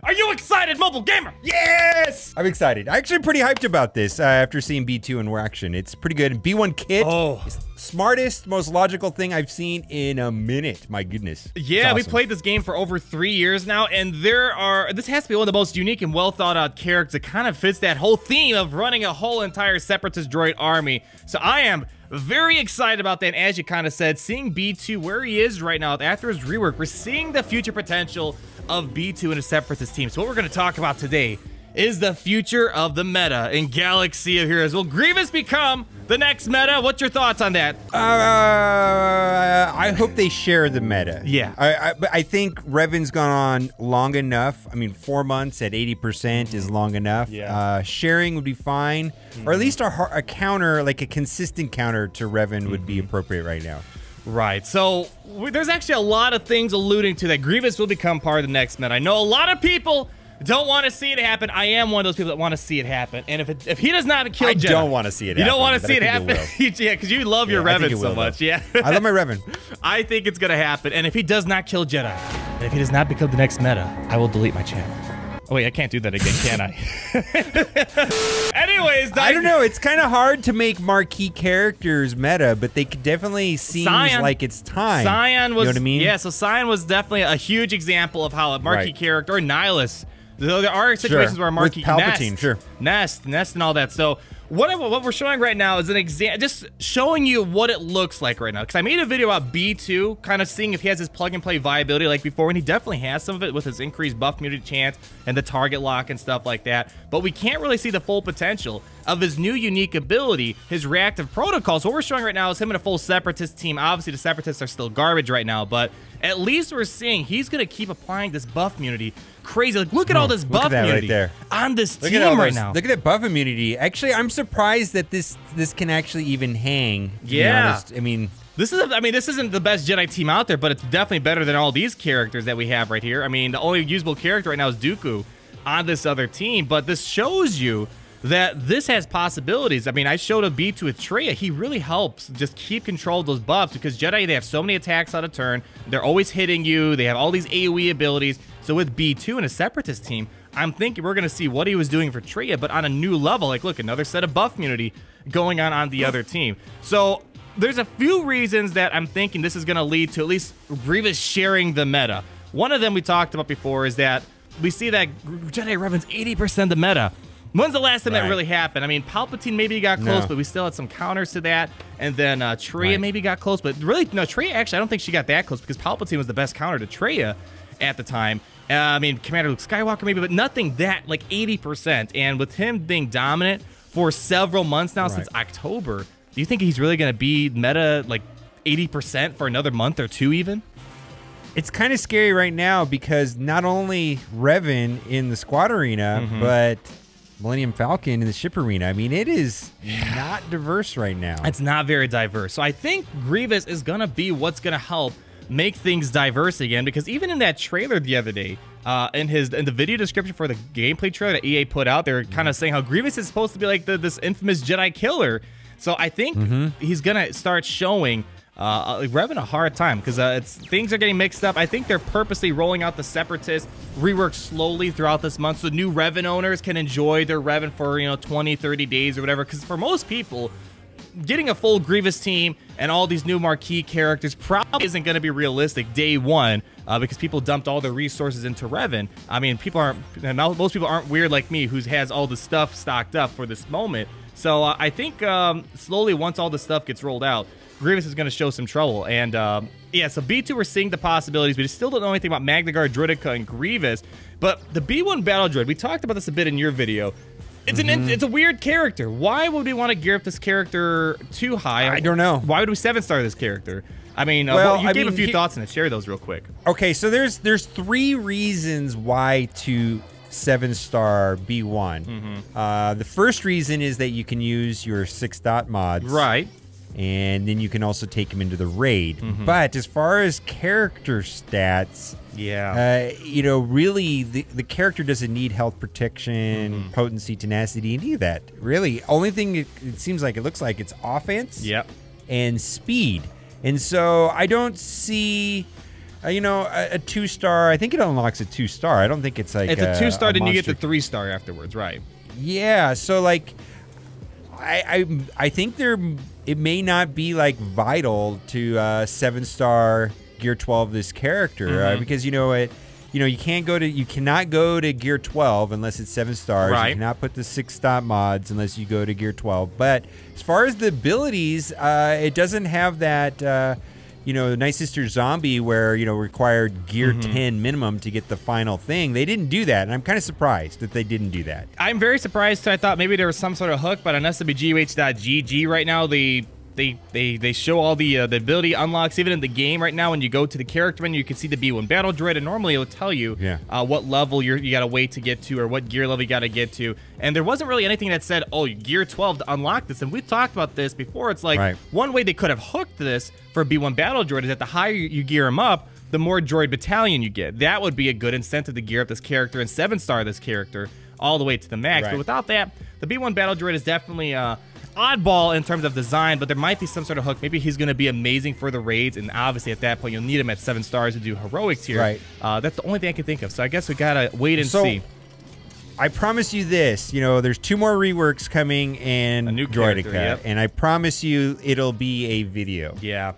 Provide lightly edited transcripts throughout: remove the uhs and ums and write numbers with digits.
Are you excited, Mobile Gamer? Yes! I'm excited. I'm actually pretty hyped about this after seeing B2 in action. It's pretty good. B1 Kit is the smartest, most logical thing I've seen in a minute. My goodness. Yeah, we played this game for over 3 years now, and this has to be one of the most unique and well thought out characters. It kind of fits that whole theme of running a whole entire Separatist droid army. So I am very excited about that. And as you kind of said, seeing B2 where he is right now after his rework, we're seeing the future potential of B2 in a Separatist team. So what we're going to talk about today is the future of the meta in Galaxy of Heroes. Will Grievous become the next meta? What's your thoughts on that? I hope they share the meta. Yeah. I think Revan's gone on long enough. I mean, 4 months at 80% is long enough. Yeah. Sharing would be fine. Or at least a counter, like a consistent counter to Revan would be appropriate right now. Right, so there's actually a lot of things alluding to that Grievous will become part of the next meta. I know a lot of people don't want to see it happen. I am one of those people that want to see it happen. And if he does not kill Jedi, I don't want to see it happen. You don't want to see it happen? Yeah, because you love your Revan so much. Yeah, I love my Revan. I think it's going to happen. And if he does not kill Jedi, and if he does not become the next meta, I will delete my channel. Oh, wait, I can't do that again, can I? Anyways, I don't know. It's kind of hard to make marquee characters meta, but they could definitely seem like it's time. Scion was, you know what I mean? Yeah, so Scion was definitely a huge example of how a marquee character, or Nihilus, there are situations where a marquee Nest and all that. So what we're showing right now is an example, just showing you what it looks like right now. Because I made a video about B2, kind of seeing if he has his plug-and-play viability like before, and he definitely has some of it with his increased buff immunity chance and the target lock and stuff like that. But we can't really see the full potential of his new unique ability, his reactive protocol. So what we're showing right now is him in a full Separatist team. Obviously, the Separatists are still garbage right now, but at least we're seeing he's going to keep applying this buff immunity. Crazy. Like, look at all this buff immunity on this team right now. Look at that buff immunity. Actually, I'm surprised that this can actually even hang. To be honest. I mean, this isn't the best Jedi team out there, but it's definitely better than all these characters that we have right here. I mean, the only usable character right now is Dooku on this other team, but this shows you that this has possibilities. I mean, I showed a B2 with Traya. He really helps just keep control of those buffs because Jedi, they have so many attacks on a turn. They're always hitting you. They have all these AoE abilities. So with B2 and a Separatist team, I'm thinking we're going to see what he was doing for Traya, but on a new level. Like, look, another set of buff immunity going on the other team. So there's a few reasons that I'm thinking this is going to lead to at least Grievous sharing the meta. One of them we talked about before is that we see that Jedi Revan's 80% the meta. When's the last time that really happened? I mean, Palpatine maybe got close, but we still had some counters to that. And then Traya maybe got close, but really, no, Traya actually, I don't think she got that close because Palpatine was the best counter to Traya at the time. I mean, Commander Luke Skywalker maybe, but nothing that, like 80%. And with him being dominant for several months now, since October, do you think he's really going to be meta like 80% for another month or two even? It's kind of scary right now because not only Revan in the squad arena, but Millennium Falcon in the ship arena. I mean, it is not diverse right now. It's not very diverse. So I think Grievous is going to be what's going to help make things diverse again, because even in that trailer the other day, in the video description for the gameplay trailer that EA put out, they're kind of saying how Grievous is supposed to be like this infamous Jedi killer. So I think he's going to start showing Revan a hard time because things are getting mixed up. I think they're purposely rolling out the Separatist rework slowly throughout this month so new Revan owners can enjoy their Revan for 20, 30 days or whatever, because for most people, getting a full Grievous team and all these new marquee characters probably isn't going to be realistic day one because people dumped all their resources into Revan. I mean, most people aren't weird like me who has all the stuff stocked up for this moment. So I think slowly once all the stuff gets rolled out, Grievous is going to show some trouble. And yeah, so B2 we're seeing the possibilities. We still don't know anything about Magna Guard, Droidica, and Grievous. But the B1 Battle Droid, we talked about this a bit in your video. It's a weird character. Why would we want to gear up this character too high? I don't know. Why would we 7-star this character? I mean, well, you gave a few thoughts on it. Share those real quick. Okay, so there's 3 reasons why to 7-star B1. The first reason is that you can use your 6-dot mods. Right. And then you can also take him into the raid. But as far as character stats, really the character doesn't need health protection, potency, tenacity, any of that. Really, only thing it seems like, it looks like, it's offense and speed. And so I don't see You know, a 2-star. I think it unlocks a 2-star. I don't think it's like it's a 2-star, then you get the monster. 3-star afterwards, right? Yeah. So like, I think it may not be like vital to 7-star Gear 12 this character because you know it. You know, you cannot go to Gear 12 unless it's 7 stars. Right. You cannot put the 6-stop mods unless you go to Gear 12. But as far as the abilities, it doesn't have that, you know, Night Sister Zombie where, you know, required Gear 10 minimum to get the final thing. They didn't do that, and I'm kind of surprised that they didn't do that. I'm very surprised. I thought maybe there was some sort of hook, but on SWGUH.GG right now, they show all the ability unlocks even in the game right now. When you go to the character menu, you can see the B1 battle droid, and normally it will tell you what level you got to wait to get to or what gear level you got to get to. And there wasn't really anything that said, oh, Gear 12 to unlock this. And we've talked about this before. It's like one way they could have hooked this for B1 battle droid is that the higher you gear him up, the more droid battalion you get. That would be a good incentive to gear up this character and 7-star this character all the way to the max. But without that, the B1 battle droid is definitely oddball in terms of design, but there might be some sort of hook. Maybe he's going to be amazing for the raids, and obviously at that point you'll need him at 7 stars to do heroics here. Right. That's the only thing I can think of. So I guess we gotta wait and see. I promise you this. You know, there's 2 more reworks coming in Droidica, and I promise you it'll be a video. Yeah.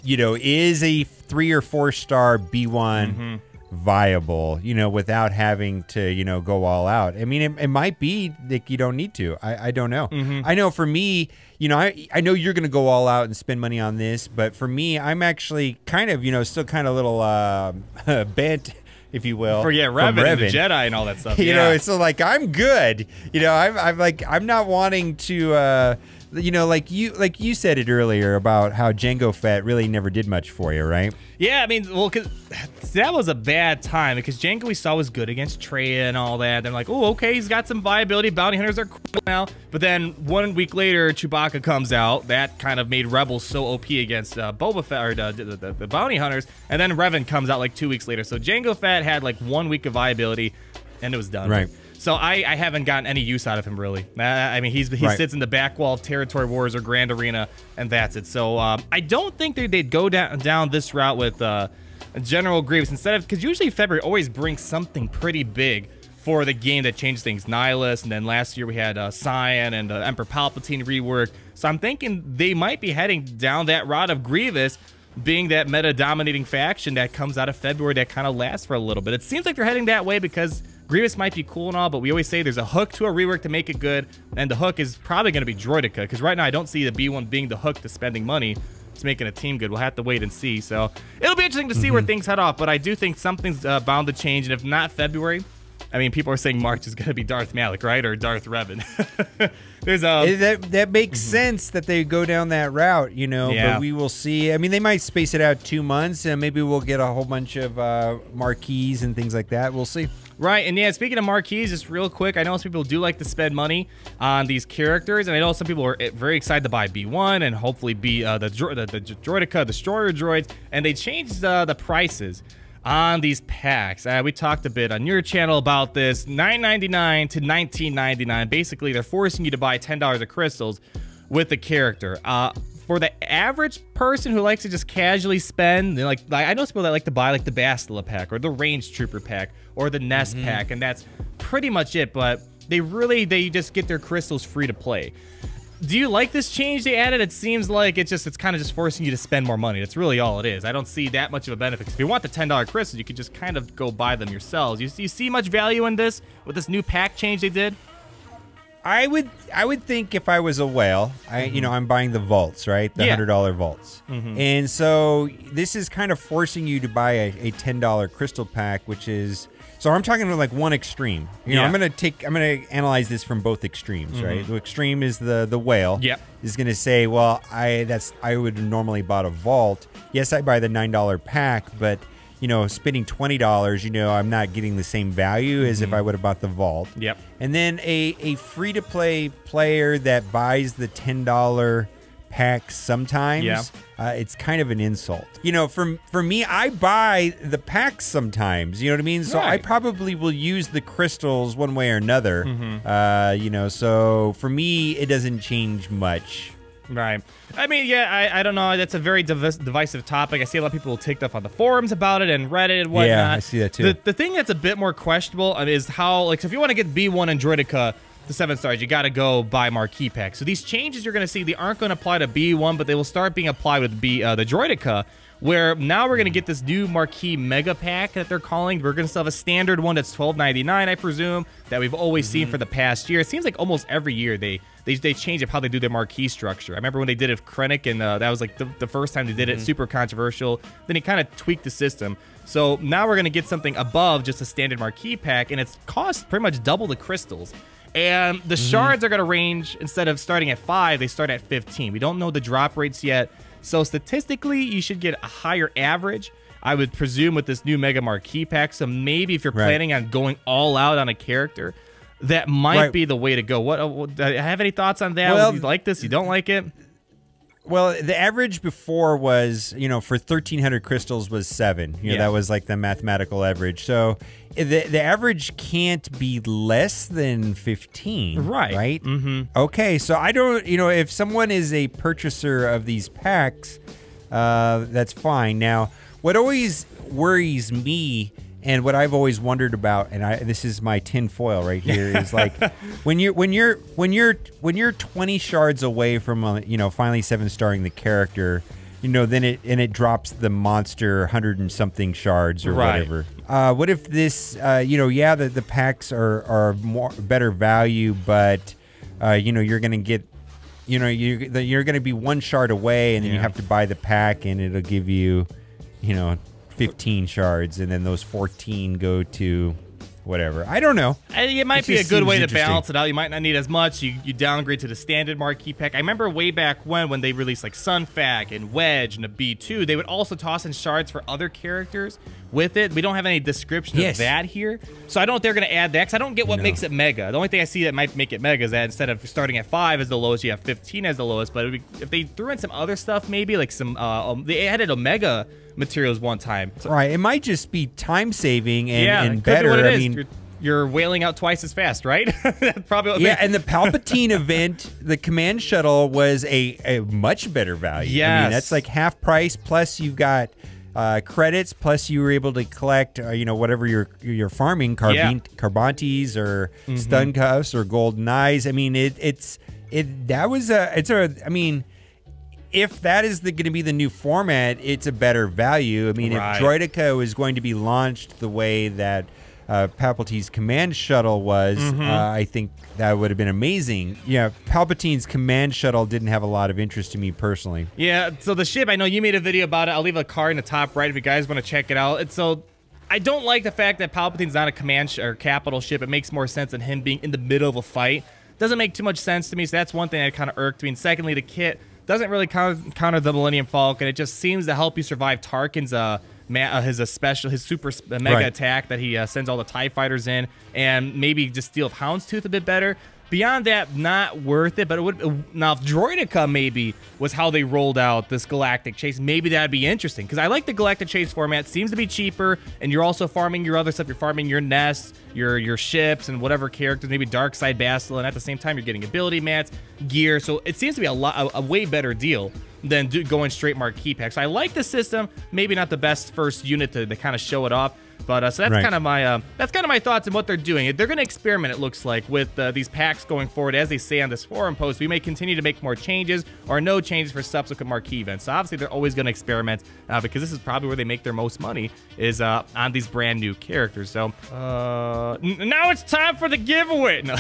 You know, is a 3 or 4-star B1 viable, you know, without having to, you know, go all out? I mean, it might be that you don't need to. I don't know. I know for me, you know, I know you're going to go all out and spend money on this, but for me, I'm actually kind of, you know, still kind of a little bent, if you will. For Revan and the Jedi and all that stuff. You know, it's so like I'm good. You know, I'm not wanting to you know, like you said it earlier about how Jango Fett really never did much for you, right? Yeah, I mean, well, cause that was a bad time because Jango we saw was good against Traya and all that. They're like, oh, okay, he's got some viability. Bounty hunters are cool now. But then 1 week later, Chewbacca comes out. That kind of made Rebels so OP against Boba Fett or the bounty hunters. And then Revan comes out like 2 weeks later. So Jango Fett had like 1 week of viability, and it was done. Right. So I haven't gotten any use out of him, really. I mean, he sits in the back wall of Territory Wars or Grand Arena, and that's it. So I don't think they'd go down this route with General Grievous instead of, because usually February always brings something pretty big for the game that changes things. Nihilus, and then last year we had Cyan and Emperor Palpatine rework. So I'm thinking they might be heading down that route of Grievous being that meta-dominating faction that comes out of February that kind of lasts for a little bit. It seems like they're heading that way because Grievous might be cool and all, but we always say there's a hook to a rework to make it good, and the hook is probably going to be Droidica, because right now I don't see the B1 being the hook to spending money. It's making a team good. We'll have to wait and see. So it'll be interesting to see where things head off, but I do think something's bound to change, and if not February, I mean, people are saying March is going to be Darth Malik, right? Or Darth Revan. There's that makes sense that they go down that route, you know, but we will see. I mean, they might space it out 2 months, and maybe we'll get a whole bunch of marquees and things like that. We'll see. Right, and yeah, speaking of marquees, just real quick, I know some people do like to spend money on these characters, and I know some people are very excited to buy B1 and hopefully be the Droidica Destroyer droids, and they changed the prices on these packs. We talked a bit on your channel about this, $9.99 to $19.99. Basically, they're forcing you to buy $10 of crystals with the character. For the average person who likes to just casually spend, they're like I know some people that like to buy like the Bastila pack or the Range Trooper pack or the Nest pack, and that's pretty much it. But they just get their crystals free to play. Do you like this change they added? It seems like it's kind of just forcing you to spend more money. That's really all it is. I don't see that much of a benefit. If you want the $10 crystals, you could just kind of go buy them yourselves. You see much value in this with this new pack change they did? I would think if I was a whale, you know, I'm buying the vaults, right? The $100 vaults. And so this is kind of forcing you to buy a $10 crystal pack, which is, so I'm talking about like one extreme. You know, I'm going to analyze this from both extremes, right? The extreme is the whale. Is going to say, well, I would normally bought a vault. Yes, I buy the $9 pack, but you know, spending $20, you know, I'm not getting the same value as if I would have bought the vault. And then a free-to-play player that buys the $10 pack sometimes, it's kind of an insult. You know, for me, I buy the packs sometimes, you know what I mean? So I probably will use the crystals one way or another, you know, so for me, it doesn't change much. Right. I mean, yeah, I don't know. That's a very divisive topic. I see a lot of people ticked up on the forums about it and Reddit and whatnot. Yeah, I see that too. The thing that's a bit more questionable is how, like, so if you want to get B1 and Droidica to 7 stars, you got to go buy marquee pack. So these changes you're going to see, they aren't going to apply to B1, but they will start being applied with the Droidica, where now we're going to get this new marquee mega pack that they're calling. We're going to still have a standard one that's $12.99, I presume, that we've always seen for the past year. It seems like almost every year they change up how they do their marquee structure. I remember when they did it with Krennic, and that was like the first time they did it, super controversial. Then he kind of tweaked the system. So now we're going to get something above just a standard marquee pack, and it's cost pretty much double the crystals. And the shards are going to range, instead of starting at 5, they start at 15. We don't know the drop rates yet. So statistically, you should get a higher average, I would presume, with this new Mega Marquee pack. So maybe if you're planning on going all out on a character, that might be the way to go. What have any thoughts on that? Well, you like this? You don't like it? Well, the average before was, you know, for 1,300 crystals was 7. You know, that was like the mathematical average. So the average can't be less than 15. Right? Okay, so I don't, you know, if someone is a purchaser of these packs, that's fine. Now, what always worries me, and what I've always wondered about, and this is my tin foil right here, is like when you're 20 shards away from you know, finally 7-starring the character, you know, then it drops the monster 100 and something shards or whatever. What if this you know, the packs are better value, but you know, you're gonna get, you know, you're gonna be 1 shard away, and then you have to buy the pack, and it'll give you, you know, 15 shards, and then those 14 go to whatever. I don't know. It might be a good way to balance it out. You might not need as much. You downgrade to the standard marquee pack. I remember way back when they released like Sunfac and Wedge and a B2, they would also toss in shards for other characters with it. We don't have any description of that here, so I don't know if they're going to add that, because I don't get what makes it mega. The only thing I see that might make it mega is that instead of starting at 5 as the lowest, you have 15 as the lowest. But if they threw in some other stuff, maybe like some they added Omega materials one time. So, it might just be time saving and better. What it I is. mean, you're wailing out twice as fast, right? Probably. What and the Palpatine event, the command shuttle was a much better value. I mean, that's like half price, plus you've got credits, plus you were able to collect you know, whatever you're farming, Carbantes or stun cuffs or golden eyes. I mean, I mean, if that is going to be the new format, it's a better value. I mean, if Droidica is going to be launched the way that Palpatine's command shuttle was, I think that would have been amazing. Yeah, Palpatine's command shuttle didn't have a lot of interest to me personally. Yeah, so the ship, I know you made a video about it. I'll leave a card in the top right if you guys want to check it out. And so I don't like the fact that Palpatine's not a command or capital ship. It makes more sense than him being in the middle of a fight. Doesn't make too much sense to me, so that's one thing that kind of irked me. And secondly, the kit doesn't really counter the Millennium Falcon. It just seems to help you survive Tarkin's his super mega attack that he sends all the TIE fighters in, and maybe just steal Houndstooth a bit better. Beyond that, not worth it. But it would now if Droidica maybe was how they rolled out this Galactic Chase, maybe that'd be interesting, because I like the Galactic Chase format. It seems to be cheaper, and you're also farming your other stuff. You're farming your nests, your ships, and whatever characters, maybe Darkside Bastila, and at the same time you're getting ability mats, gear. So it seems to be a way better deal than going straight marquee pack. So I like the system. Maybe not the best first unit to kind of show it off. But so that's kind of my thoughts on what they're doing. They're going to experiment, it looks like, with these packs going forward. As they say on this forum post, we may continue to make more changes or no changes for subsequent marquee events. So obviously they're always going to experiment because this is probably where they make their most money, is on these brand new characters. So now it's time for the giveaway. No.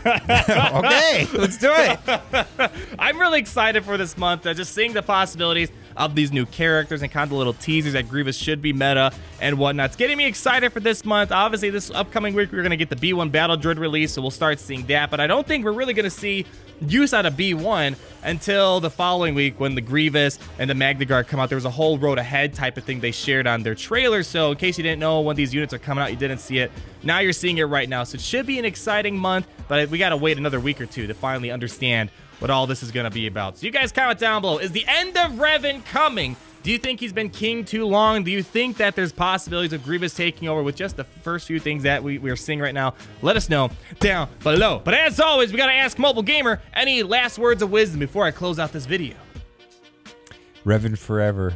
Okay, let's do it. I'm really excited for this month. Just seeing the possibilities of these new characters and kind of the little teasers that Grievous should be meta and whatnot. It's getting me excited for this month. Obviously, this upcoming week, we're going to get the B1 Battle Droid release, so we'll start seeing that. But I don't think we're really going to see use out of B1 until the following week when the Grievous and the Magna Guard come out. There was a whole road ahead type of thing they shared on their trailer. So in case you didn't know when these units are coming out, you didn't see it. Now you're seeing it right now. So it should be an exciting month, but we got to wait another week or two to finally understand what all this is going to be about. So you guys comment down below. Is the end of Revan coming Do you think he's been king too long? Do you think that there's possibilities of Grievous taking over with just the first few things that we are seeing right now? Let us know down below. But as always, we got to ask Mobile Gamer, any last words of wisdom before I close out this video? Revan forever.